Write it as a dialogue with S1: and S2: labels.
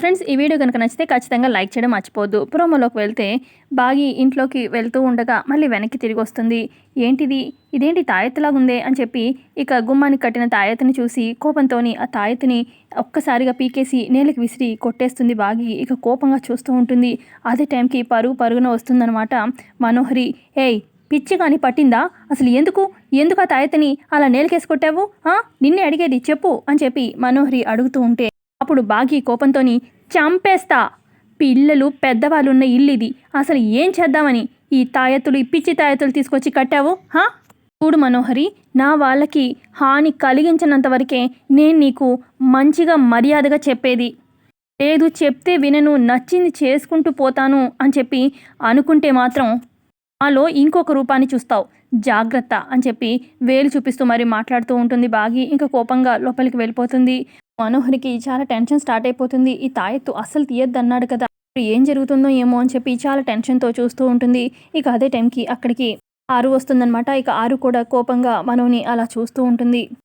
S1: Friends, ఈ video కనుక నచ్చితే ఖచ్చితంగా లైక్ చేయడం మర్చిపోవద్దు. ప్రోమోలోకి వెళ్తే బాగి ఇంట్లోకి వెళ్తూ ఉండగా మళ్ళీ వెనక్కి తిరిగి వస్తుంది. ఏంటిది, ఇదేంటి తాయెత్తులాగా ఉందే అని చెప్పి ఇక గుమ్మానికి కట్టిన తాయెత్తుని చూసి కోపంతోని ఆ తాయెత్తుని ఒక్కసారిగా పీకేసి నేలకి విసిరి కొట్టేస్తుంది బాగి. ఇక కోపంగా చూస్తూ ఉంటుంది. అదే టైంకి పరుగున వస్తుందన్నమాట మనోహరి. ఏయ్, పిచ్చి కానీ పట్టిందా? అసలు ఎందుకు ఆ తాయెత్తుని అలా నేలకేసి కొట్టావు? నిన్నే అడిగేది, చెప్పు అని చెప్పి మనోహరి అడుగుతూ ఉంటే అప్పుడు బాగి కోపంతోని చంపేస్తా, పిల్లలు పెద్దవాళ్ళున్న ఇల్లు ఇది, అసలు ఏం చేద్దామని ఈ తాయెత్తులు, ఈ పిచ్చి తాయెత్తులు తీసుకొచ్చి కట్టావు? చూడు మనోహరి, నా వాళ్ళకి హాని కలిగించినంత వరకే నేను నీకు మంచిగా మర్యాదగా చెప్పేది, లేదు చెప్తే వినను, నచ్చింది చేసుకుంటూ పోతాను అని చెప్పి అనుకుంటే మాత్రం నాలో ఇంకొక రూపాన్ని చూస్తావు, జాగ్రత్త అని చెప్పి వేలు చూపిస్తూ మరి మాట్లాడుతూ ఉంటుంది బాగి. ఇంకా కోపంగా లోపలికి వెళ్ళిపోతుంది. మనోహరికి చాలా టెన్షన్ స్టార్ట్ అయిపోతుంది. ఈ తాయెత్తు అస్సలు తీయొద్దన్నాడు కదా, ఏం జరుగుతుందో ఏమో అని చెప్పి చాలా టెన్షన్తో చూస్తూ ఉంటుంది. ఇక అదే టైంకి అక్కడికి ఆరు వస్తుందన్నమాట. ఇక ఆరు కూడా కోపంగా మనోని అలా చూస్తూ ఉంటుంది.